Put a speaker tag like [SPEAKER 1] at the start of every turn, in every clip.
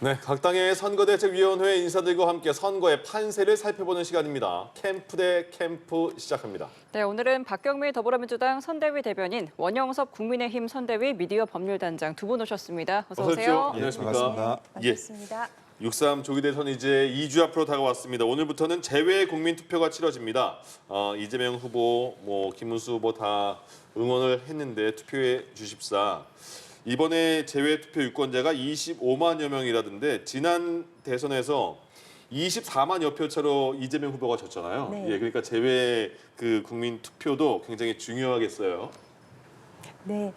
[SPEAKER 1] 네, 각 당의 선거대책위원회 인사들과 함께 선거의 판세를 살펴보는 시간입니다. 캠프 대 캠프 시작합니다.
[SPEAKER 2] 네, 오늘은 박경미 더불어민주당 선대위 대변인, 원영섭 국민의힘 선대위 미디어 법률단장 두 분 오셨습니다. 어서 오세요.
[SPEAKER 1] 안녕하십니까?
[SPEAKER 3] 반갑습니다.
[SPEAKER 4] 반갑습니다.
[SPEAKER 1] 6.3 조기 대선 이제 2주 앞으로 다가왔습니다. 오늘부터는 제외 국민 투표가 치러집니다. 이재명 후보, 김문수 후보 다 응원을 했는데 투표해 주십사. 이번에 제외 투표 유권자가 25만여 명이라던데 지난 대선에서 24만여 표 차로 이재명 후보가 졌잖아요.
[SPEAKER 4] 네.
[SPEAKER 1] 예, 그러니까 제외 그 국민 투표도 굉장히 중요하겠어요.
[SPEAKER 4] 네.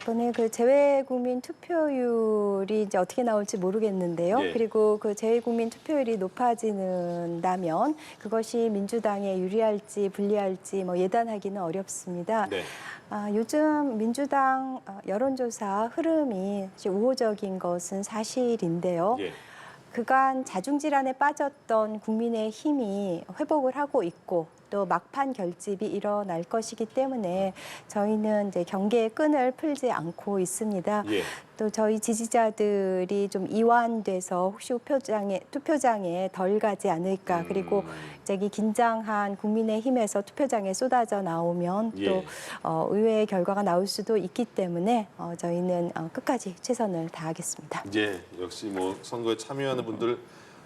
[SPEAKER 4] 이번에 그 재외국민 투표율이 이제 어떻게 나올지 모르겠는데요.
[SPEAKER 1] 예.
[SPEAKER 4] 그리고 그 재외국민 투표율이 높아지는다면 그것이 민주당에 유리할지 불리할지 예단하기는 어렵습니다.
[SPEAKER 1] 네.
[SPEAKER 4] 요즘 민주당 여론조사 흐름이 사실 우호적인 것은 사실인데요.
[SPEAKER 1] 예.
[SPEAKER 4] 그간 자중질환에 빠졌던 국민의 힘이 회복을 하고 있고 또 막판 결집이 일어날 것이기 때문에 저희는 이제 경계의 끈을 풀지 않고 있습니다.
[SPEAKER 1] 예.
[SPEAKER 4] 또 저희 지지자들이 좀 이완돼서 혹시 투표장에 덜 가지 않을까. 그리고 이제 이 긴장한 국민의힘에서 투표장에 쏟아져 나오면
[SPEAKER 1] 예.
[SPEAKER 4] 또 의외의 결과가 나올 수도 있기 때문에 저희는 끝까지 최선을 다하겠습니다.
[SPEAKER 1] 이제 역시 선거에 참여하는 분들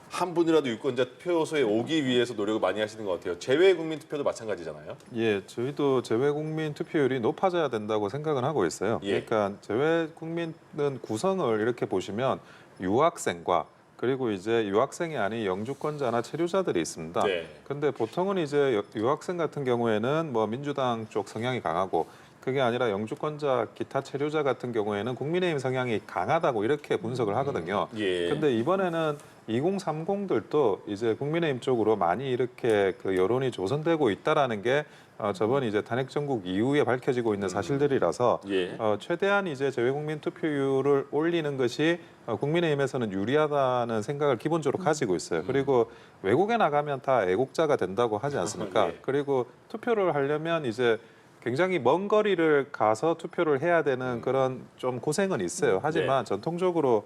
[SPEAKER 1] 한 분이라도 유권자 투표소에 오기 위해서 노력을 많이 하시는 것 같아요. 제외 국민 투표도 마찬가지잖아요.
[SPEAKER 3] 예, 저희도 제외 국민 투표율이 높아져야 된다고 생각은 하고 있어요.
[SPEAKER 1] 예.
[SPEAKER 3] 그러니까 제외 국민은 구성을 이렇게 보시면 유학생과 그리고 이제 유학생이 아닌 영주권자나 체류자들이 있습니다.
[SPEAKER 1] 네.
[SPEAKER 3] 근데 보통은 이제 유학생 같은 경우에는 민주당 쪽 성향이 강하고 그게 아니라 영주권자 기타 체류자 같은 경우에는 국민의힘 성향이 강하다고 이렇게 분석을 하거든요.
[SPEAKER 1] 예.
[SPEAKER 3] 근데 이번에는 2030들도 이제 국민의힘 쪽으로 많이 이렇게 그 여론이 조성되고 있다라는 게 저번 이제 탄핵 정국 이후에 밝혀지고 있는 사실들이라서
[SPEAKER 1] 예.
[SPEAKER 3] 최대한 이제 재외국민 투표율을 올리는 것이 국민의힘에서는 유리하다는 생각을 기본적으로 가지고 있어요. 그리고 외국에 나가면 다 애국자가 된다고 하지 않습니까?
[SPEAKER 1] 예.
[SPEAKER 3] 그리고 투표를 하려면 이제 굉장히 먼 거리를 가서 투표를 해야 되는 그런 좀 고생은 있어요. 하지만 전통적으로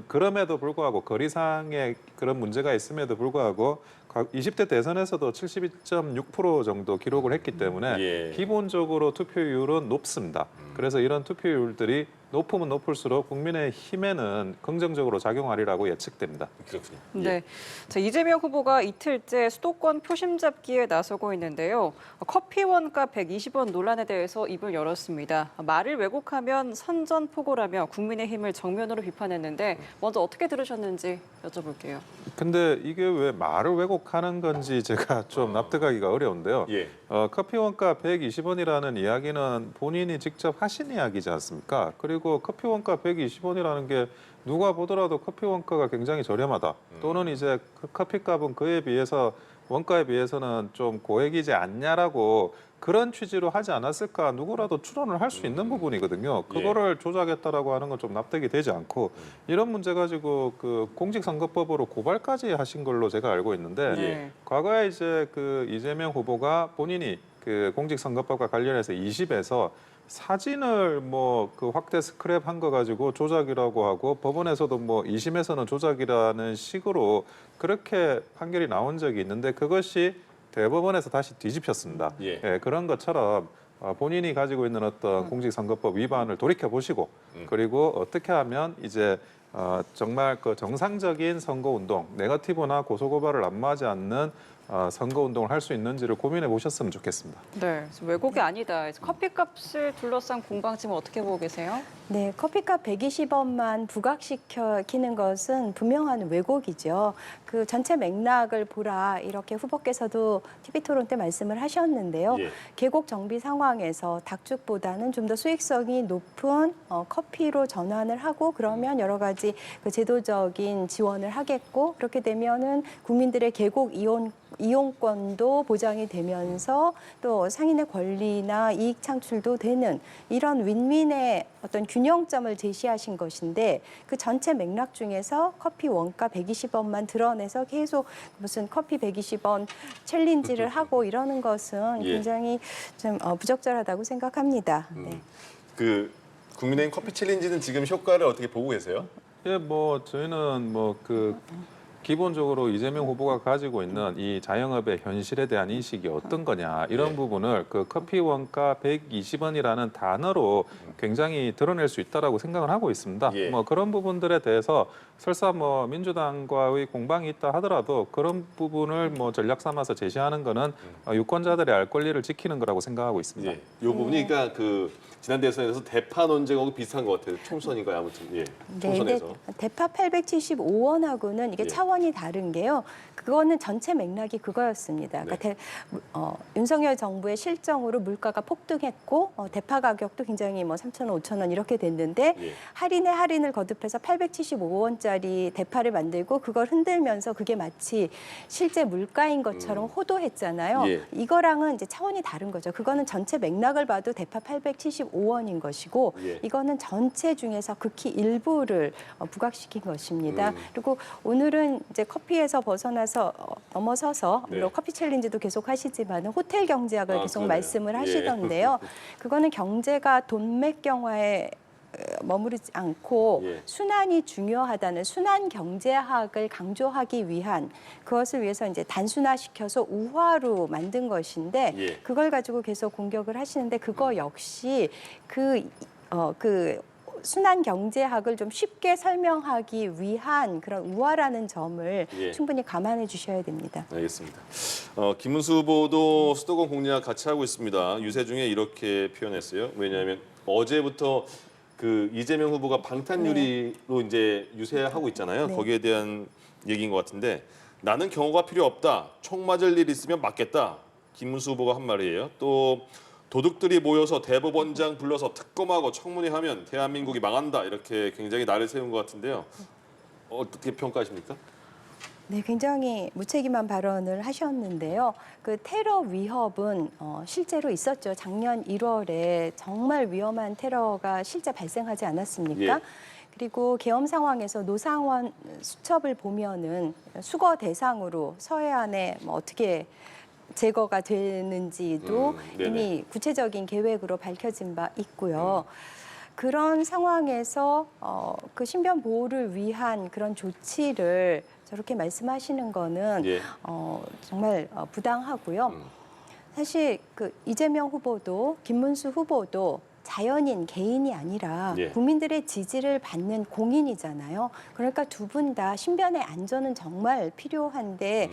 [SPEAKER 3] 그럼에도 불구하고 거리상의 그런 문제가 있음에도 불구하고 20대 대선에서도 72.6% 정도 기록을 했기 때문에
[SPEAKER 1] 예.
[SPEAKER 3] 기본적으로 투표율은 높습니다. 그래서 이런 투표율들이 높으면 높을수록 국민의 힘에는 긍정적으로 작용하리라고 예측됩니다.
[SPEAKER 1] 그렇군요.
[SPEAKER 2] 네, 자, 이재명 후보가 이틀째 수도권 표심 잡기에 나서고 있는데요. 커피 원가 120원 논란에 대해서 입을 열었습니다. 말을 왜곡하면 선전포고라며 국민의힘을 정면으로 비판했는데 먼저 어떻게 들으셨는지 여쭤볼게요.
[SPEAKER 3] 근데 이게 왜 말을 왜곡하는 건지 제가 좀 납득하기가 어려운데요.
[SPEAKER 1] 예.
[SPEAKER 3] 커피 원가 120원이라는 이야기는 본인이 직접 하신 이야기지 않습니까? 그리고 커피 원가 120원이라는 게 누가 보더라도 커피 원가가 굉장히 저렴하다. 또는 이제 그 커피값은 그에 비해서 원가에 비해서는 좀 고액이지 않냐라고 그런 취지로 하지 않았을까 누구라도 추론을 할 수 있는 부분이거든요. 그거를 조작했다라고 하는 건 좀 납득이 되지 않고 이런 문제 가지고 그 공직선거법으로 고발까지 하신 걸로 제가 알고 있는데
[SPEAKER 2] 네.
[SPEAKER 3] 과거에 이제 그 이재명 후보가 본인이 그 공직선거법과 관련해서 20에서 사진을 그 확대 스크랩한 거 가지고 조작이라고 하고 법원에서도 2심에서는 조작이라는 식으로 그렇게 판결이 나온 적이 있는데 그것이 대법원에서 다시 뒤집혔습니다.
[SPEAKER 1] 예.
[SPEAKER 3] 그런 것처럼 본인이 가지고 있는 어떤 공직선거법 위반을 돌이켜 보시고 그리고 어떻게 하면 이제 정말 그 정상적인 선거운동, 네거티브나 고소고발을 안마하지 않는 선거운동을 할 수 있는지를 고민해 보셨으면 좋겠습니다.
[SPEAKER 2] 네, 왜곡이 아니다. 커피값을 둘러싼 공방쯤은 어떻게 보고 계세요?
[SPEAKER 4] 네, 커피값 120원만 부각시키는 것은 분명한 왜곡이죠. 그 전체 맥락을 보라 이렇게 후보께서도 TV토론 때 말씀을 하셨는데요.
[SPEAKER 1] 예.
[SPEAKER 4] 계곡 정비 상황에서 닭죽보다는 좀 더 수익성이 높은 커피로 전환을 하고 그러면 여러 가지 그 제도적인 지원을 하겠고 그렇게 되면은 국민들의 계곡 이용권도 보장이 되면서 또 상인의 권리나 이익 창출도 되는 이런 윈윈의 어떤 균형점을 제시하신 것인데 그 전체 맥락 중에서 커피 원가 120원만 드러내서 계속 무슨 커피 120원 챌린지를 하고 이러는 것은
[SPEAKER 1] 예.
[SPEAKER 4] 굉장히 좀 부적절하다고 생각합니다. 네.
[SPEAKER 1] 그 국민의힘 커피 챌린지는 지금 효과를 어떻게 보고 계세요?
[SPEAKER 3] 예, 뭐 저희는 뭐 그 기본적으로 이재명 후보가 가지고 있는 이 자영업의 현실에 대한 인식이 어떤 거냐 이런
[SPEAKER 1] 예.
[SPEAKER 3] 부분을 그 커피 원가 120원이라는 단어로 굉장히 드러낼 수 있다라고 생각을 하고 있습니다.
[SPEAKER 1] 예.
[SPEAKER 3] 뭐 그런 부분들에 대해서 설사 뭐 민주당과의 공방이 있다 하더라도 그런 부분을 뭐 전략 삼아서 제시하는 거는 유권자들의 알 권리를 지키는 거라고 생각하고 있습니다.
[SPEAKER 1] 예. 이 부분이 그러니까 그 지난 대선에서 대파 논쟁하고 비슷한 것 같아요. 총선인가요? 아무튼 예.
[SPEAKER 4] 네, 근데
[SPEAKER 1] 총선에서.
[SPEAKER 4] 대파 875원하고는 이게
[SPEAKER 1] 예.
[SPEAKER 4] 차원이 다른 게요. 그거는 전체 맥락이 그거였습니다. 그러니까 윤석열 정부의 실정으로 물가가 폭등했고 대파 가격도 굉장히 뭐 3,000원, 5,000원 이렇게 됐는데
[SPEAKER 1] 예.
[SPEAKER 4] 할인을 거듭해서 875원짜리 대파를 만들고 그걸 흔들면서 그게 마치 실제 물가인 것처럼 호도했잖아요.
[SPEAKER 1] 예.
[SPEAKER 4] 이거랑은 이제 차원이 다른 거죠. 그거는 전체 맥락을 봐도 대파 875원인 것이고
[SPEAKER 1] 예.
[SPEAKER 4] 이거는 전체 중에서 극히 일부를 부각시킨 것입니다. 그리고 오늘은 이제 커피에서 벗어나서 넘어서서
[SPEAKER 1] 네.
[SPEAKER 4] 물론 커피 챌린지도 계속 하시지만 호텔 경제학을
[SPEAKER 1] 아,
[SPEAKER 4] 계속
[SPEAKER 1] 그러네요.
[SPEAKER 4] 말씀을
[SPEAKER 1] 예.
[SPEAKER 4] 하시던데요. 그거는 경제가 돈맥경화에 머무르지 않고
[SPEAKER 1] 예.
[SPEAKER 4] 순환이 중요하다는 순환 경제학을 강조하기 위한 그것을 위해서 이제 단순화시켜서 우화로 만든 것인데
[SPEAKER 1] 예.
[SPEAKER 4] 그걸 가지고 계속 공격을 하시는데 그거 역시 그 순환 경제학을 좀 쉽게 설명하기 위한 그런 우화라는 점을
[SPEAKER 1] 예.
[SPEAKER 4] 충분히 감안해 주셔야 됩니다.
[SPEAKER 1] 알겠습니다. 김문수 후보도 수도권 공략 같이 하고 있습니다. 유세 중에 이렇게 표현했어요. 왜냐하면 어제부터 그 이재명 후보가 방탄 유리로 이제 유세하고 있잖아요.
[SPEAKER 4] 네.
[SPEAKER 1] 거기에 대한 얘기인 것 같은데 나는 경호가 필요 없다. 총 맞을 일 있으면 맞겠다. 김문수 후보가 한 말이에요. 또 도둑들이 모여서 대법원장 불러서 특검하고 청문회하면 대한민국이 망한다. 이렇게 굉장히 날을 세운 것 같은데요. 어떻게 평가하십니까?
[SPEAKER 4] 네, 굉장히 무책임한 발언을 하셨는데요. 그 테러 위협은 실제로 있었죠. 작년 1월에 정말 위험한 테러가 실제 발생하지 않았습니까?
[SPEAKER 1] 예.
[SPEAKER 4] 그리고 계엄 상황에서 노상원 수첩을 보면은 수거 대상으로 서해안에 뭐 어떻게 제거가 되는지도
[SPEAKER 1] 네네.
[SPEAKER 4] 이미 구체적인 계획으로 밝혀진 바 있고요. 그런 상황에서 그 신변 보호를 위한 그런 조치를 저렇게 말씀하시는 거는
[SPEAKER 1] 예.
[SPEAKER 4] 정말 부당하고요. 사실 그 이재명 후보도 김문수 후보도 자연인 개인이 아니라
[SPEAKER 1] 예.
[SPEAKER 4] 국민들의 지지를 받는 공인이잖아요. 그러니까 두 분 다 신변의 안전은 정말 필요한데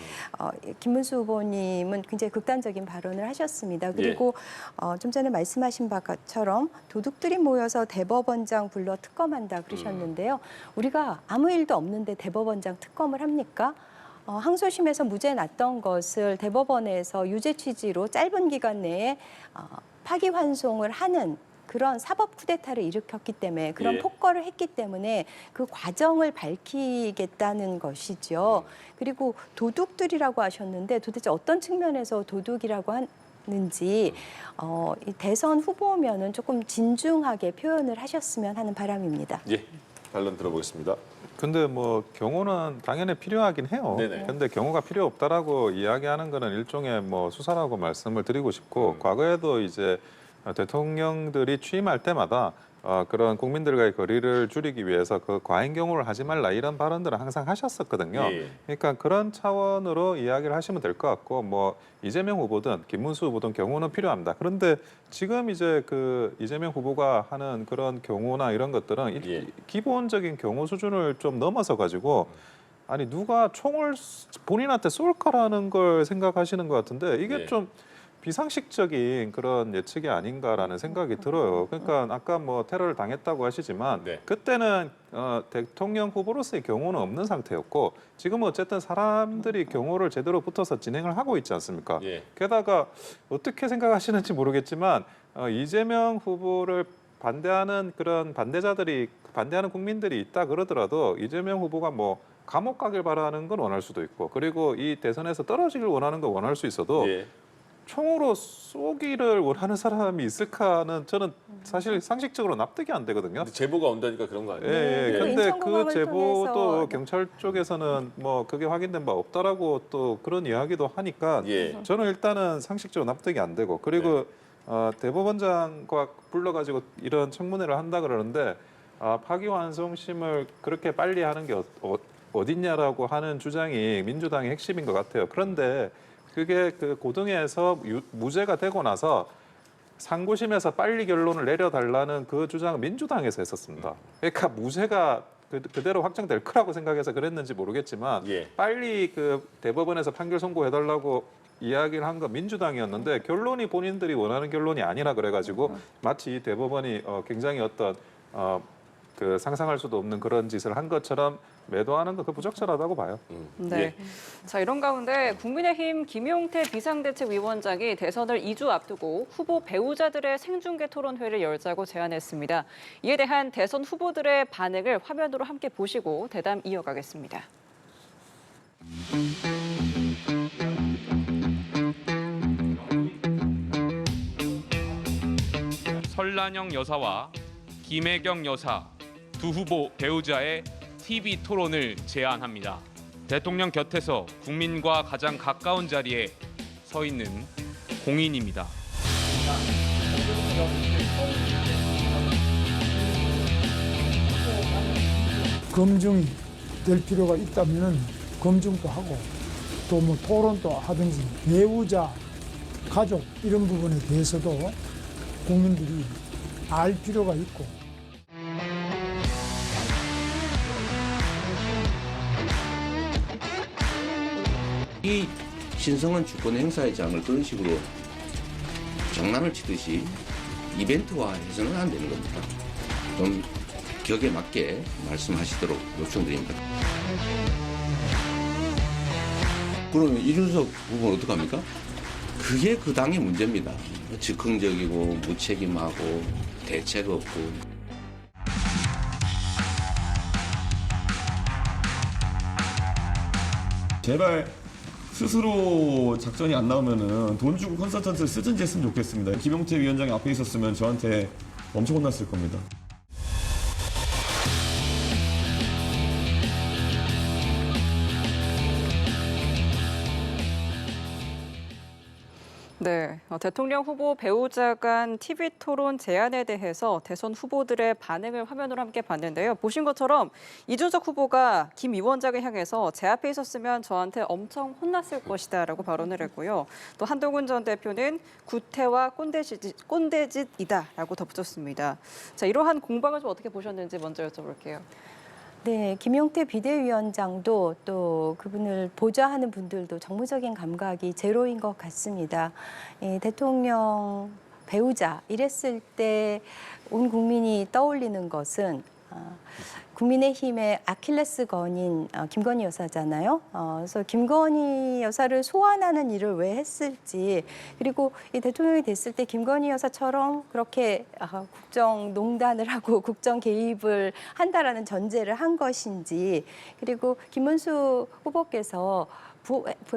[SPEAKER 4] 김문수 후보님은 굉장히 극단적인 발언을 하셨습니다. 그리고 좀 전에 말씀하신 바처럼 도둑들이 모여서 대법원장 불러 특검한다 그러셨는데요. 우리가 아무 일도 없는데 대법원장 특검을 합니까? 항소심에서 무죄 났던 것을 대법원에서 유죄 취지로 짧은 기간 내에 파기환송을 하는 그런 사법 쿠데타를 일으켰기 때문에 그런
[SPEAKER 1] 예.
[SPEAKER 4] 폭거를 했기 때문에 그 과정을 밝히겠다는 것이죠. 그리고 도둑들이라고 하셨는데 도대체 어떤 측면에서 도둑이라고 하는지 이 대선 후보면은 조금 진중하게 표현을 하셨으면 하는 바람입니다.
[SPEAKER 1] 예. 반론 들어보겠습니다.
[SPEAKER 3] 근데 뭐 경호는 당연히 필요하긴 해요.
[SPEAKER 1] 네네.
[SPEAKER 3] 근데 경호가 필요 없다라고 이야기하는 거는 일종의 뭐 수사라고 말씀을 드리고 싶고 과거에도 이제 대통령들이 취임할 때마다 그런 국민들과의 거리를 줄이기 위해서 그 과잉 경호를 하지 말라 이런 발언들을 항상 하셨었거든요.
[SPEAKER 1] 예.
[SPEAKER 3] 그러니까 그런 차원으로 이야기를 하시면 될 것 같고 뭐 이재명 후보든 김문수 후보든 경호는 필요합니다. 그런데 지금 이제 그 이재명 후보가 하는 그런 경호나 이런 것들은
[SPEAKER 1] 예.
[SPEAKER 3] 기본적인 경호 수준을 좀 넘어서 가지고 아니 누가 총을 본인한테 쏠까라는 걸 생각하시는 것 같은데 이게
[SPEAKER 1] 예.
[SPEAKER 3] 좀 비상식적인 그런 예측이 아닌가라는 생각이 들어요. 그러니까 아까 뭐 테러를 당했다고 하시지만
[SPEAKER 1] 네.
[SPEAKER 3] 그때는 대통령 후보로서의 경호는 없는 상태였고 지금은 어쨌든 사람들이 경호를 제대로 붙어서 진행을 하고 있지 않습니까?
[SPEAKER 1] 예.
[SPEAKER 3] 게다가 어떻게 생각하시는지 모르겠지만 이재명 후보를 반대하는 그런 반대하는 국민들이 있다 그러더라도 이재명 후보가 뭐 감옥 가길 바라는 건 원할 수도 있고 그리고 이 대선에서 떨어지길 원하는 건 원할 수 있어도
[SPEAKER 1] 예.
[SPEAKER 3] 총으로 쏘기를 원하는 사람이 있을까는 저는 사실 상식적으로 납득이 안 되거든요.
[SPEAKER 1] 근데 제보가 온다니까 그런 거 아니에요?
[SPEAKER 3] 예, 예.
[SPEAKER 4] 네.
[SPEAKER 3] 근데
[SPEAKER 4] 인천
[SPEAKER 3] 그
[SPEAKER 4] 공항을
[SPEAKER 3] 제보도
[SPEAKER 4] 통해서
[SPEAKER 3] 경찰 쪽에서는 뭐 그게 확인된 바 없다라고 또 그런 이야기도 하니까
[SPEAKER 1] 예.
[SPEAKER 3] 저는 일단은 상식적으로 납득이 안 되고 그리고 대법원장과 불러가지고 이런 청문회를 한다 그러는데 파기환송심을 그렇게 빨리 하는 게 어딨냐라고 하는 주장이 민주당의 핵심인 것 같아요. 그런데 그게 그 고등에서 무죄가 되고 나서 상고심에서 빨리 결론을 내려달라는 그 주장은 민주당에서 했었습니다. 그러니까 무죄가 그대로 확정될 거라고 생각해서 그랬는지 모르겠지만
[SPEAKER 1] 예.
[SPEAKER 3] 빨리 그 대법원에서 판결 선고해달라고 이야기를 한 건 민주당이었는데 결론이 본인들이 원하는 결론이 아니라 그래가지고 마치 대법원이 굉장히 어떤 그 상상할 수도 없는 그런 짓을 한 것처럼 매도하는 건 그 부적절하다고 봐요.
[SPEAKER 2] 네.
[SPEAKER 1] 예.
[SPEAKER 2] 자, 이런 가운데 국민의힘 김용태 비상대책위원장이 대선을 2주 앞두고 후보 배우자들의 생중계 토론회를 열자고 제안했습니다. 이에 대한 대선 후보들의 반응을 화면으로 함께 보시고 대담 이어가겠습니다.
[SPEAKER 5] 설란영 여사와 김혜경 여사 두 후보 배우자의 TV 토론을 제안합니다. 대통령 곁에서 국민과 가장 가까운 자리에 서 있는 공인입니다.
[SPEAKER 6] 검증이 될 필요가 있다면 검증도 하고 또 뭐 토론도 하든지 배우자, 가족 이런 부분에 대해서도 국민들이 알 필요가 있고
[SPEAKER 7] 이 신성한 주권 행사의 장을 그런 식으로 장난을 치듯이 이벤트화해서는 안 되는 겁니다. 좀 격에 맞게 말씀하시도록 요청드립니다. 그러면 이준석 후보는 어떡합니까? 그게 그 당의 문제입니다. 즉흥적이고 무책임하고 대책 없고.
[SPEAKER 8] 제발 스스로 작전이 안 나오면은 돈 주고 컨설턴트를 쓰든지 했으면 좋겠습니다. 김용태 위원장이 앞에 있었으면 저한테 엄청 혼났을 겁니다.
[SPEAKER 2] 네, 대통령 후보 배우자 간 TV 토론 제안에 대해서 대선 후보들의 반응을 화면으로 함께 봤는데요. 보신 것처럼 이준석 후보가 김 위원장을 향해서 제 앞에 있었으면 저한테 엄청 혼났을 것이다라고 발언을 했고요. 또 한동훈 전 대표는 구태와 꼰대짓이다라고 덧붙였습니다. 자, 이러한 공방을 좀 어떻게 보셨는지 먼저 여쭤볼게요.
[SPEAKER 4] 네, 김용태 비대위원장도 또 그분을 보좌하는 분들도 정무적인 감각이 제로인 것 같습니다. 대통령 배우자 이랬을 때 온 국민이 떠올리는 것은 국민의힘의 아킬레스건인 김건희 여사잖아요. 그래서 김건희 여사를 소환하는 일을 왜 했을지, 그리고 이 대통령이 됐을 때 김건희 여사처럼 그렇게 국정농단을 하고 국정 개입을 한다라는 전제를 한 것인지, 그리고 김문수 후보께서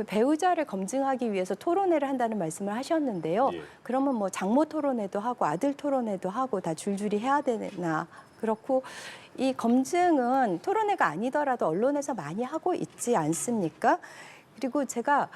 [SPEAKER 4] 배우자를 검증하기 위해서 토론회를 한다는 말씀을 하셨는데요.
[SPEAKER 1] 예.
[SPEAKER 4] 그러면 뭐 장모 토론회도 하고 아들 토론회도 하고 다 줄줄이 해야 되나? 그렇고 이 검증은 토론회가 아니더라도 언론에서 많이 하고 있지 않습니까? 그리고 제가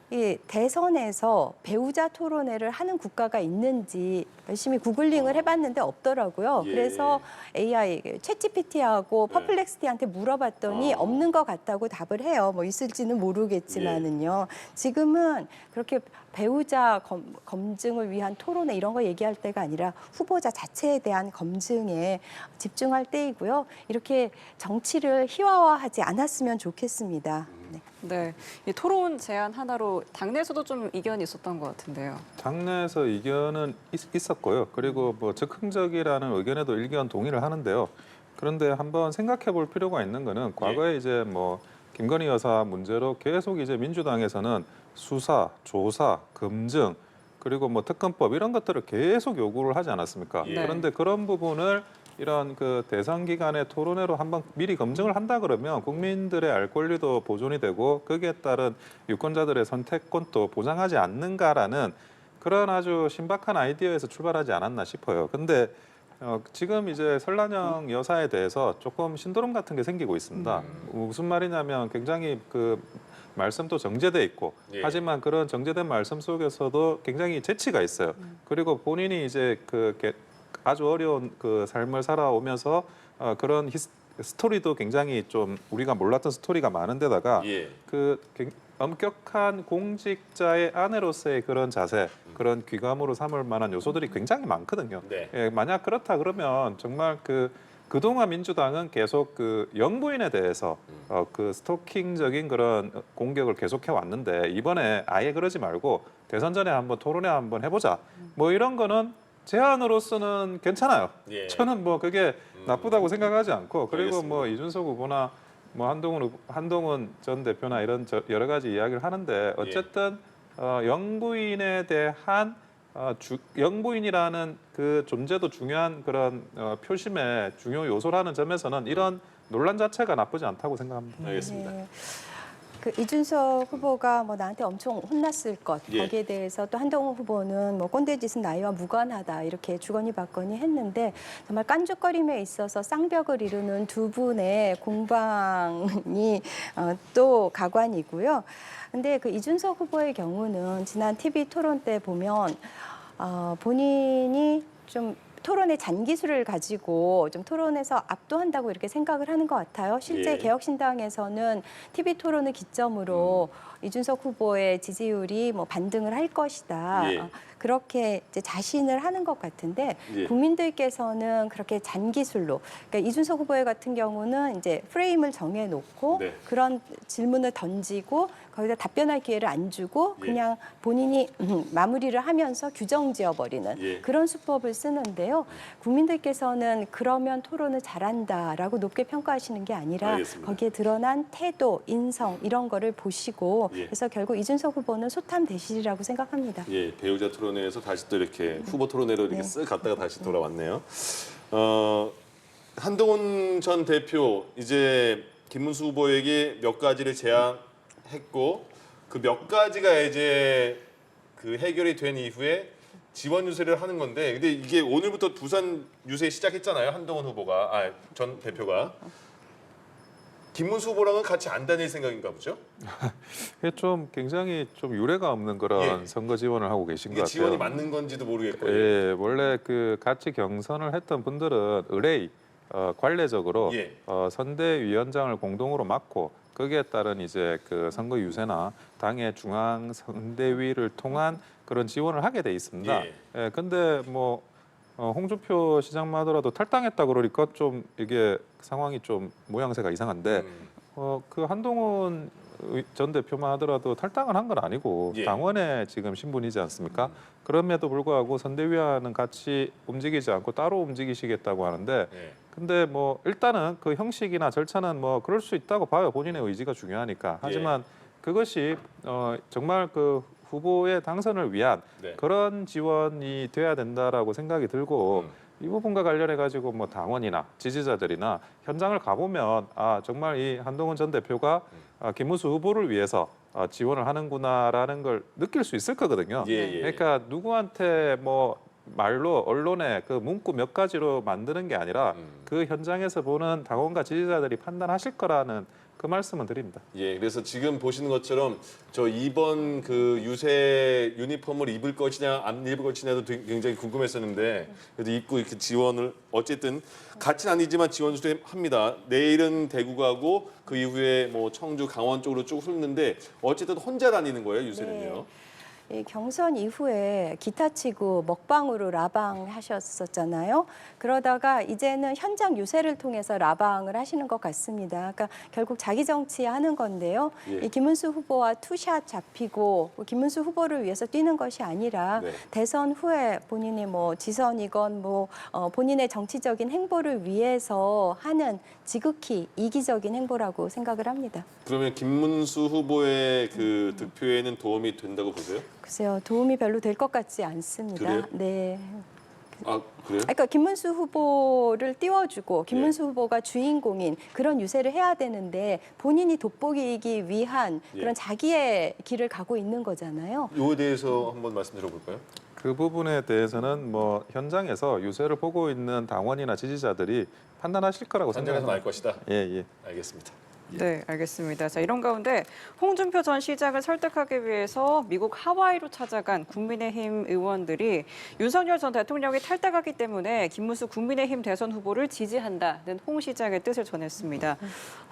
[SPEAKER 4] 이 대선에서 배우자 토론회를 하는 국가가 있는지 열심히 구글링을 해봤는데 없더라고요.
[SPEAKER 1] 예.
[SPEAKER 4] 그래서 AI, 챗GPT하고 퍼플렉스티한테 물어봤더니 없는 것 같다고 답을 해요. 뭐 있을지는 모르겠지만은요. 지금은 그렇게 배우자 검증을 위한 토론회 이런 거 얘기할 때가 아니라 후보자 자체에 대한 검증에 집중할 때이고요. 이렇게 정치를 희화화하지 않았으면 좋겠습니다. 네.
[SPEAKER 2] 네, 이 토론 제안 하나로 당내에서도 좀 이견이 있었던 것 같은데요.
[SPEAKER 3] 당내에서 이견은 있었고요. 그리고 뭐 즉흥적이라는 의견에도 일견 동의를 하는데요. 그런데 한번 생각해 볼 필요가 있는 거는 과거에 이제 뭐 김건희 여사 문제로 계속 이제 민주당에서는 수사, 조사, 검증 그리고 뭐 특검법 이런 것들을 계속 요구를 하지 않았습니까?
[SPEAKER 1] 예.
[SPEAKER 3] 그런데 그런 부분을 이런 그 대선 기간의 토론회로 한번 미리 검증을 한다 그러면 국민들의 알 권리도 보존이 되고 거기에 따른 유권자들의 선택권도 보장하지 않는가라는 그런 아주 신박한 아이디어에서 출발하지 않았나 싶어요. 근데 지금 이제 설란영 여사에 대해서 조금 신도름 같은 게 생기고 있습니다. 무슨 말이냐면 굉장히 그 말씀도 정제돼 있고
[SPEAKER 1] 예.
[SPEAKER 3] 하지만 그런 정제된 말씀 속에서도 굉장히 재치가 있어요. 그리고 본인이 이제 아주 어려운 그 삶을 살아오면서 그런 스토리도 굉장히 좀 우리가 몰랐던 스토리가 많은데다가
[SPEAKER 1] 예.
[SPEAKER 3] 그 엄격한 공직자의 아내로서의 그런 자세, 그런 귀감으로 삼을 만한 요소들이 굉장히 많거든요.
[SPEAKER 1] 네.
[SPEAKER 3] 예, 만약 그렇다 그러면 정말 그동안 민주당은 계속 그 영부인에 대해서 그 스토킹적인 그런 공격을 계속해 왔는데 이번에 아예 그러지 말고 대선 전에 한번 토론회 한번 해보자. 뭐 이런 거는 제안으로서는 괜찮아요.
[SPEAKER 1] 예.
[SPEAKER 3] 저는 뭐 그게 나쁘다고 생각하지 않고 그리고
[SPEAKER 1] 알겠습니다.
[SPEAKER 3] 뭐 이준석 후보나 뭐 한동훈 전 대표나 이런 여러 가지 이야기를 하는데 어쨌든 영부인에 대한 영부인이라는 그 존재도 중요한 그런 표심의 중요 요소라는 점에서는 이런 논란 자체가 나쁘지 않다고 생각합니다.
[SPEAKER 1] 알겠습니다.
[SPEAKER 4] 네. 그 이준석 후보가 뭐 나한테 엄청 혼났을 것
[SPEAKER 1] 예.
[SPEAKER 4] 거기에 대해서 또 한동훈 후보는 뭐 꼰대짓은 나이와 무관하다 이렇게 주거니 받거니 했는데 정말 깐죽거림에 있어서 쌍벽을 이루는 두 분의 공방이 또 가관이고요. 근데 그 이준석 후보의 경우는 지난 TV 토론 때 보면 본인이 좀 토론의 잔기술을 가지고 좀 토론에서 압도한다고 이렇게 생각을 하는 것 같아요. 실제
[SPEAKER 1] 예.
[SPEAKER 4] 개혁신당에서는 TV 토론을 기점으로 이준석 후보의 지지율이 뭐 반등을 할 것이다.
[SPEAKER 1] 예.
[SPEAKER 4] 그렇게 이제 자신을 하는 것 같은데
[SPEAKER 1] 예.
[SPEAKER 4] 국민들께서는 그렇게 잔기술로, 그러니까 이준석 후보의 같은 경우는 이제 프레임을 정해놓고
[SPEAKER 1] 네.
[SPEAKER 4] 그런 질문을 던지고 거기다 답변할 기회를 안 주고
[SPEAKER 1] 예.
[SPEAKER 4] 그냥 본인이 마무리를 하면서 규정 지어버리는
[SPEAKER 1] 예.
[SPEAKER 4] 그런 수법을 쓰는데요. 국민들께서는 그러면 토론을 잘한다라고 높게 평가하시는 게 아니라
[SPEAKER 1] 알겠습니다.
[SPEAKER 4] 거기에 드러난 태도, 인성 이런 거를 보시고
[SPEAKER 1] 예.
[SPEAKER 4] 그래서 결국 이준석 후보는 소탐대실이라고 생각합니다.
[SPEAKER 1] 예, 배우자 토론회에서 다시 또 이렇게 후보 토론회로 이렇게
[SPEAKER 4] 네.
[SPEAKER 1] 쓱 갔다가 다시 돌아왔네요. 한동훈 전 대표 이제 김문수 후보에게 몇 가지를 제안했고 그 몇 가지가 이제 그 해결이 된 이후에 지원 유세를 하는 건데, 근데 이게 오늘부터 부산 유세 시작했잖아요. 한동훈 후보가 전 대표가 김문수 후보랑은 같이 안 다닐 생각인가 보죠?
[SPEAKER 3] 이게 좀 굉장히 좀 유례가 없는 그런
[SPEAKER 1] 예.
[SPEAKER 3] 선거 지원을 하고 계신 것
[SPEAKER 1] 이게
[SPEAKER 3] 같아요.
[SPEAKER 1] 지원이 맞는 건지도 모르겠고.
[SPEAKER 3] 예, 원래 그 같이 경선을 했던 분들은 의뢰 관례적으로
[SPEAKER 1] 예.
[SPEAKER 3] 선대위원장을 공동으로 맡고 거기에 따른 이제 그 선거 유세나 당의 중앙 선대위를 통한 그런 지원을 하게 돼 있습니다.
[SPEAKER 1] 예.
[SPEAKER 3] 예, 근데 뭐 홍준표 시장만 하더라도 탈당했다 그러니까 좀 이게 상황이 좀 모양새가 이상한데 그 한동훈 전 대표만 하더라도 탈당을 한 건 아니고
[SPEAKER 1] 예.
[SPEAKER 3] 당원의 지금 신분이지 않습니까? 그럼에도 불구하고 선대위와는 같이 움직이지 않고 따로 움직이시겠다고 하는데
[SPEAKER 1] 예.
[SPEAKER 3] 근데 뭐 일단은 그 형식이나 절차는 뭐 그럴 수 있다고 봐요. 본인의 의지가 중요하니까. 하지만 그것이 정말 그 후보의 당선을 위한
[SPEAKER 1] 네.
[SPEAKER 3] 그런 지원이 돼야 된다라고 생각이 들고 이 부분과 관련해 가지고 뭐 당원이나 지지자들이나 현장을 가보면 정말 이 한동훈 전 대표가 김문수 후보를 위해서 지원을 하는구나라는 걸 느낄 수 있을 거거든요.
[SPEAKER 1] 예.
[SPEAKER 3] 그러니까 누구한테 뭐 말로 언론에 그 문구 몇 가지로 만드는 게 아니라 그 현장에서 보는 당원과 지지자들이 판단하실 거라는 그 말씀은 드립니다.
[SPEAKER 1] 예, 그래서 지금 보시는 것처럼 저 이번 그 유세 유니폼을 입을 것이냐 안 입을 것이냐도 굉장히 궁금했었는데 그래도 입고 이렇게 지원을 어쨌든 같이는 아니지만 지원 합니다. 내일은 대구 가고 그 이후에 뭐 청주, 강원 쪽으로 쭉 훑는데 어쨌든 혼자 다니는 거예요 유세는요.
[SPEAKER 4] 이 경선 이후에 기타 치고 먹방으로 라방 하셨었잖아요. 그러다가 이제는 현장 유세를 통해서 라방을 하시는 것 같습니다. 그러니까 결국 자기 정치하는 건데요.
[SPEAKER 1] 예.
[SPEAKER 4] 이 김문수 후보와 투샷 잡히고 김문수 후보를 위해서 뛰는 것이 아니라
[SPEAKER 1] 네.
[SPEAKER 4] 대선 후에 본인이 뭐 지선이건 뭐 본인의 정치적인 행보를 위해서 하는 지극히 이기적인 행보라고 생각을 합니다.
[SPEAKER 1] 그러면 김문수 후보의 그 득표에는 도움이 된다고 보세요?
[SPEAKER 4] 글쎄요, 도움이 별로 될 것 같지 않습니다.
[SPEAKER 1] 그래요?
[SPEAKER 4] 네.
[SPEAKER 1] 그래요?
[SPEAKER 4] 그러니까 김문수 후보를 띄워주고 김문수
[SPEAKER 1] 예.
[SPEAKER 4] 후보가 주인공인 그런 유세를 해야 되는데 본인이 돋보이기 위한
[SPEAKER 1] 예.
[SPEAKER 4] 그런 자기의 길을 가고 있는 거잖아요.
[SPEAKER 1] 이거에 대해서 한번 말씀 들어볼까요?
[SPEAKER 3] 그 부분에 대해서는 뭐 현장에서 유세를 보고 있는 당원이나 지지자들이 판단하실 거라고
[SPEAKER 1] 현장에서 알
[SPEAKER 3] 생각합니다.
[SPEAKER 1] 것이다.
[SPEAKER 3] 예.
[SPEAKER 1] 알겠습니다.
[SPEAKER 2] 네, 알겠습니다. 자, 이런 가운데 홍준표 전 시장을 설득하기 위해서 미국 하와이로 찾아간 국민의힘 의원들이 윤석열 전 대통령이 탈당하기 때문에 김문수 국민의힘 대선 후보를 지지한다는 홍 시장의 뜻을 전했습니다.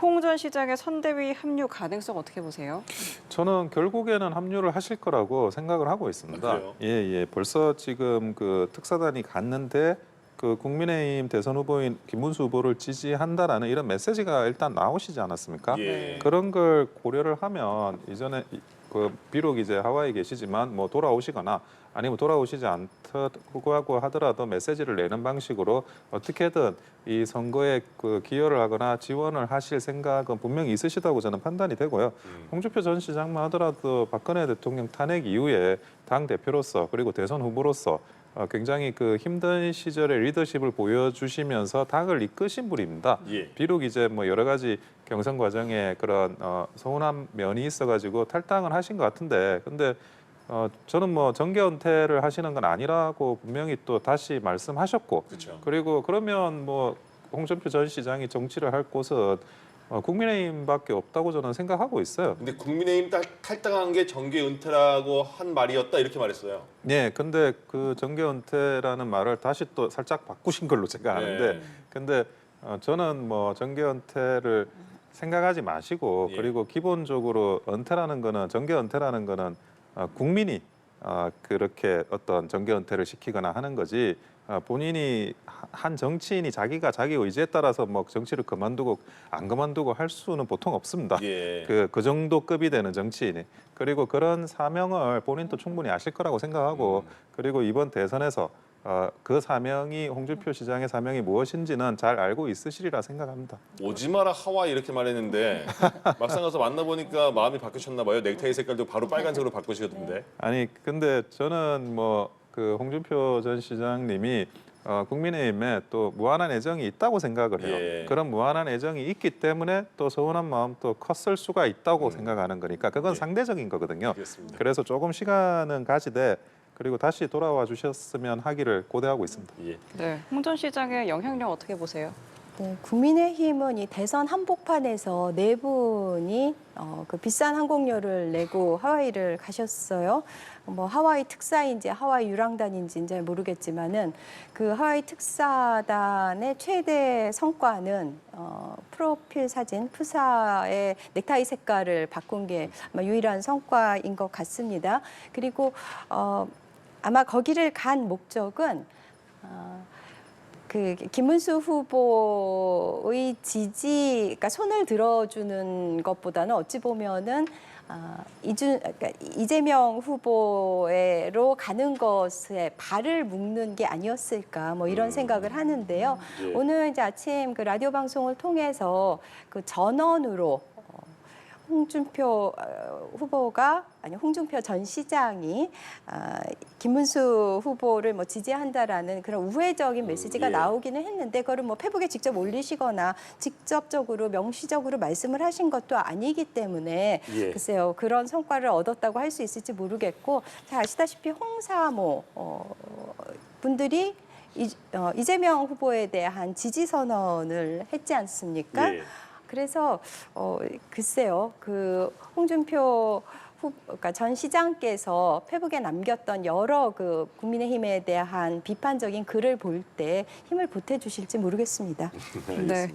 [SPEAKER 2] 홍 전 시장의 선대위 합류 가능성 어떻게 보세요?
[SPEAKER 3] 저는 결국에는 합류를 하실 거라고 생각을 하고 있습니다.
[SPEAKER 1] 아, 그래요?
[SPEAKER 3] 예. 벌써 지금 그 특사단이 갔는데 그 국민의힘 대선 후보인 김문수 후보를 지지한다라는 이런 메시지가 일단 나오시지 않았습니까?
[SPEAKER 1] 예.
[SPEAKER 3] 그런 걸 고려를 하면 이전에 그 비록 이제 하와이에 계시지만 뭐 돌아오시거나 아니면 돌아오시지 않다고 하더라도 메시지를 내는 방식으로 어떻게든 이 선거에 그 기여를 하거나 지원을 하실 생각은 분명히 있으시다고 저는 판단이 되고요. 홍준표 전 시장만 하더라도 박근혜 대통령 탄핵 이후에 당 대표로서 그리고 대선 후보로서 굉장히 그 힘든 시절의 리더십을 보여주시면서 당을 이끄신 분입니다.
[SPEAKER 1] 예.
[SPEAKER 3] 비록 이제 뭐 여러 가지 경선 과정에 그런 서운한 면이 있어가지고 탈당을 하신 것 같은데, 근데 저는 뭐 정계 은퇴를 하시는 건 아니라고 분명히 또 다시 말씀하셨고,
[SPEAKER 1] 그렇죠.
[SPEAKER 3] 그리고 그러면 뭐 홍준표 전 시장이 정치를 할 곳은 국민의힘밖에 없다고 저는 생각하고 있어요.
[SPEAKER 1] 근데 국민의힘 탈당한 게 정계 은퇴라고 한 말이었다 이렇게 말했어요.
[SPEAKER 3] 네, 근데 그 정계 은퇴라는 말을 다시 또 살짝 바꾸신 걸로 제가 아는데,
[SPEAKER 1] 네.
[SPEAKER 3] 근데 저는 뭐 정계 은퇴를 생각하지 마시고,
[SPEAKER 1] 예.
[SPEAKER 3] 그리고 기본적으로 은퇴라는 거는 정계 은퇴라는 거는 국민이 그렇게 어떤 정계 은퇴를 시키거나 하는 거지, 본인이 한 정치인이 자기가 자기 의지에 따라서 뭐 정치를 그만두고 안 그만두고 할 수는 보통 없습니다.
[SPEAKER 1] 예.
[SPEAKER 3] 그 정도 급이 되는 정치인이. 그리고 그런 사명을 본인도 충분히 아실 거라고 생각하고, 그리고 이번 대선에서 그 사명이 홍준표 시장의 사명이 무엇인지는 잘 알고 있으시리라 생각합니다.
[SPEAKER 1] 오지 마라 하와이 이렇게 말했는데 막상 가서 만나보니까 마음이 바뀌셨나 봐요. 넥타이 색깔도 바로 빨간색으로 바꾸시던데.
[SPEAKER 3] 아니 근데 저는 뭐 그 홍준표 전 시장님이 국민의힘에 또 무한한 애정이 있다고 생각을 해요.
[SPEAKER 1] 예.
[SPEAKER 3] 그런 무한한 애정이 있기 때문에 또 서운한 마음도 컸을 수가 있다고 생각하는 거니까 그건
[SPEAKER 1] 예.
[SPEAKER 3] 상대적인 거거든요.
[SPEAKER 1] 알겠습니다.
[SPEAKER 3] 그래서 조금 시간은 가지되 그리고 다시 돌아와 주셨으면 하기를 고대하고 있습니다.
[SPEAKER 1] 예.
[SPEAKER 2] 네, 홍 전 시장의 영향력 어떻게 보세요?
[SPEAKER 4] 네, 국민의힘은 이 대선 한복판에서 네 분이 그 비싼 항공료를 내고 하와이를 가셨어요. 뭐 하와이 특사인지 하와이 유랑단인지는 잘 모르겠지만은 그 하와이 특사단의 최대 성과는 프로필 사진 푸사의 넥타이 색깔을 바꾼 게 아마 유일한 성과인 것 같습니다. 그리고 아마 거기를 간 목적은 그 김문수 후보의 지지, 그러니까 손을 들어주는 것보다는 어찌 보면은 그러니까 이재명 후보로 가는 것에 발을 묶는 게 아니었을까 뭐 이런 생각을 하는데요.
[SPEAKER 1] 예.
[SPEAKER 4] 오늘 이제 아침 그 라디오 방송을 통해서 그 전원으로 홍준표 후보가 아니 홍준표 전 시장이 김문수 후보를 뭐 지지한다라는 그런 우회적인 메시지가
[SPEAKER 1] 예.
[SPEAKER 4] 나오기는 했는데 그거를 뭐 페북에 직접 올리시거나 직접적으로 명시적으로 말씀을 하신 것도 아니기 때문에
[SPEAKER 1] 예.
[SPEAKER 4] 글쎄요 그런 성과를 얻었다고 할 수 있을지 모르겠고 잘 아시다시피 홍사모 분들이 이재명 후보에 대한 지지 선언을 했지 않습니까?
[SPEAKER 1] 예.
[SPEAKER 4] 그래서 글쎄요 그 홍준표 그러니까 전 시장께서 페북에 남겼던 여러 그 국민의힘에 대한 비판적인 글을 볼 때 힘을 보태주실지 모르겠습니다.
[SPEAKER 2] 네.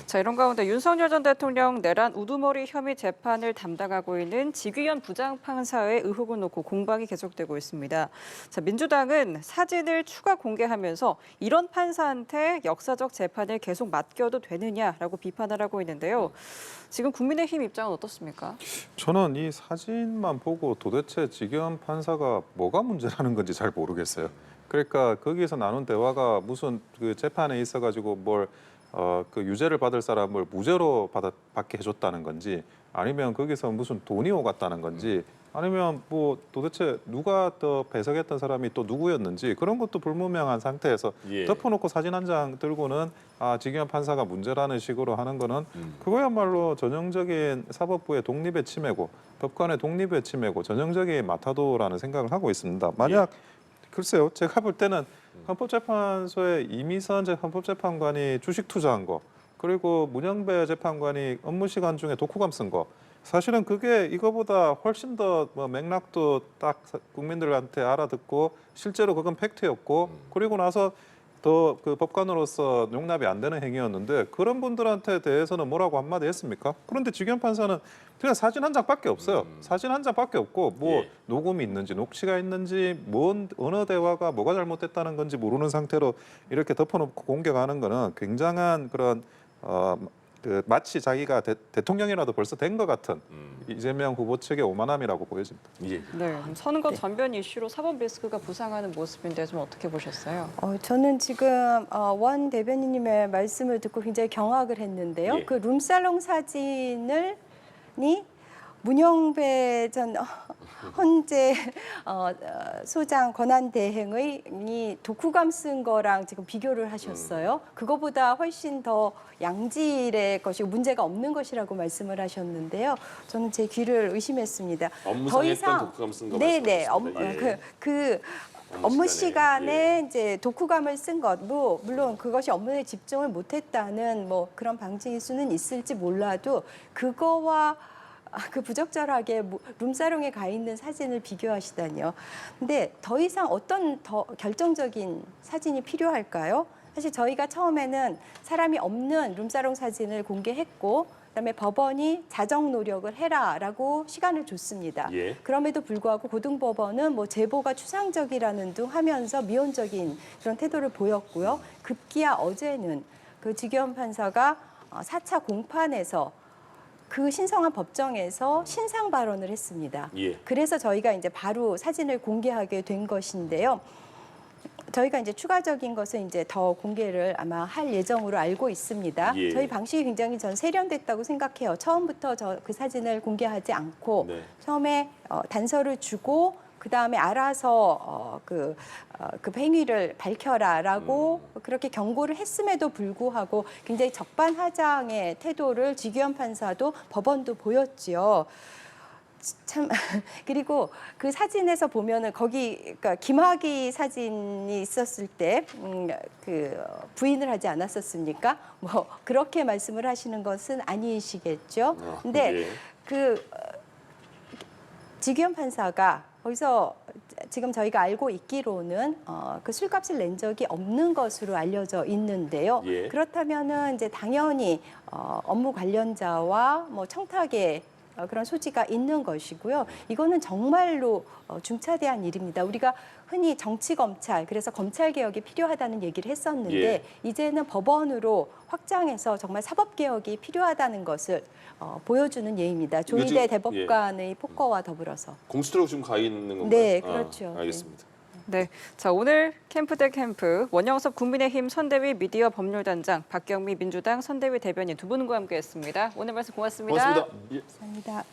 [SPEAKER 2] 자, 이런 가운데 윤석열 전 대통령 내란 우두머리 혐의 재판을 담당하고 있는 지귀현 부장판사의 의혹을 놓고 공방이 계속되고 있습니다. 자, 민주당은 사진을 추가 공개하면서 이런 판사한테 역사적 재판을 계속 맡겨도 되느냐라고 비판을 하고 있는데요. 지금 국민의힘 입장은 어떻습니까?
[SPEAKER 3] 저는 이 사진만 보고 도대체 지기현 판사가 뭐가 문제라는 건지 잘 모르겠어요. 그러니까 거기에서 나눈 대화가 무슨 그 재판에 있어가지고 뭘 그 유죄를 받을 사람을 무죄로 받게 해줬다는 건지 아니면 거기서 무슨 돈이 오갔다는 건지 아니면 뭐 도대체 누가 더 배석했던 사람이 또 누구였는지 그런 것도 불분명한 상태에서
[SPEAKER 1] 예.
[SPEAKER 3] 덮어놓고 사진 한 장 들고는 지기현 판사가 문제라는 식으로 하는 거는 그거야말로 전형적인 사법부의 독립의 침해고 법관의 독립의 침해고 전형적인 마타도라는 생각을 하고 있습니다. 만약 글쎄요, 제가 볼 때는 헌법재판소의 이미선 헌법재판관이 주식 투자한 거 그리고 문영배 재판관이 업무 시간 중에 독후감 쓴 거. 사실은 그게 이거보다 훨씬 더 뭐 맥락도 딱 국민들한테 알아듣고 실제로 그건 팩트였고 그리고 나서 더 그 법관으로서 용납이 안 되는 행위였는데 그런 분들한테 대해서는 뭐라고 한마디 했습니까? 그런데 지경 판사는 그냥 사진 한 장밖에 없어요. 사진 한 장밖에 없고 뭐
[SPEAKER 1] 예.
[SPEAKER 3] 녹음이 있는지 녹취가 있는지 어느 대화가 뭐가 잘못됐다는 건지 모르는 상태로 이렇게 덮어놓고 공격하는 거는 굉장한 그런 그 마치 자기가 대통령이라도 벌써 된 것 같은 이재명 후보 측의 오만함이라고 보여집니다.
[SPEAKER 1] 예.
[SPEAKER 2] 네, 선거 전변 이슈로 사법 리스크가 부상하는 모습인데 좀 어떻게 보셨어요?
[SPEAKER 4] 저는 지금 원 대변인님의 말씀을 듣고 굉장히 경악을 했는데요.
[SPEAKER 1] 예.
[SPEAKER 4] 그 룸살롱 사진을 문영배 전 헌재 소장 권한대행의 독후감 쓴 거랑 지금 비교를 하셨어요. 그거보다 훨씬 더 양질의 것이고 문제가 없는 것이라고 말씀을 하셨는데요. 저는 제 귀를 의심했습니다.
[SPEAKER 1] 업무상에 했던 독후감 쓴 거
[SPEAKER 4] 네네.
[SPEAKER 1] 말씀하셨습니다. 예.
[SPEAKER 4] 그 업무 시간에 이제 독후감을 쓴 것, 물론 그것이 업무에 집중을 못했다는 뭐 그런 방증일 수는 있을지 몰라도 그거와 그 부적절하게 룸사롱에 가 있는 사진을 비교하시다니요. 근데 더 이상 어떤 더 결정적인 사진이 필요할까요? 사실 저희가 처음에는 사람이 없는 룸사롱 사진을 공개했고 그다음에 법원이 자정 노력을 해라라고 시간을 줬습니다.
[SPEAKER 1] 예.
[SPEAKER 4] 그럼에도 불구하고 고등법원은 뭐 제보가 추상적이라는 등 하면서 미온적인 그런 태도를 보였고요. 급기야 어제는 그 지기현 판사가 4차 공판에서 그 신성한 법정에서 신상 발언을 했습니다.
[SPEAKER 1] 예.
[SPEAKER 4] 그래서 저희가 이제 바로 사진을 공개하게 된 것인데요. 저희가 이제 추가적인 것은 이제 더 공개를 아마 할 예정으로 알고 있습니다.
[SPEAKER 1] 예.
[SPEAKER 4] 저희 방식이 굉장히 전 세련됐다고 생각해요. 처음부터 그 사진을 공개하지 않고
[SPEAKER 1] 네.
[SPEAKER 4] 처음에 단서를 주고 그 다음에 알아서 그 행위를 밝혀라라고 그렇게 경고를 했음에도 불구하고 굉장히 적반하장의 태도를 지기현 판사도 법원도 보였지요. 참 그리고 그 사진에서 보면은 거기 그러니까 김학의 사진이 있었을 때 그 부인을 하지 않았었습니까? 뭐 그렇게 말씀을 하시는 것은 아니시겠죠. 근데
[SPEAKER 1] 예.
[SPEAKER 4] 그 지기현 판사가 거기서 지금 저희가 알고 있기로는 그 술값을 낸 적이 없는 것으로 알려져 있는데요.
[SPEAKER 1] 예.
[SPEAKER 4] 그렇다면은 이제 당연히 업무 관련자와 뭐 청탁에 그런 소지가 있는 것이고요. 이거는 정말로 중차대한 일입니다. 우리가 흔히 정치 검찰, 그래서 검찰 개혁이 필요하다는 얘기를 했었는데
[SPEAKER 1] 예.
[SPEAKER 4] 이제는 법원으로 확장해서 정말 사법 개혁이 필요하다는 것을 보여주는 예입니다. 조희대
[SPEAKER 1] 요즘-
[SPEAKER 4] 대법관의 폭거와 더불어서.
[SPEAKER 1] 공수처로 지금 가 있는 건가요?
[SPEAKER 4] 네, 그렇죠.
[SPEAKER 1] 알겠습니다.
[SPEAKER 2] 네, 자 오늘 캠프 대 캠프 원영섭 국민의힘 선대위 미디어 법률단장, 박경미 민주당 선대위 대변인 두 분과 함께했습니다. 오늘 말씀 고맙습니다.
[SPEAKER 1] 고맙습니다. 예.
[SPEAKER 4] 감사합니다.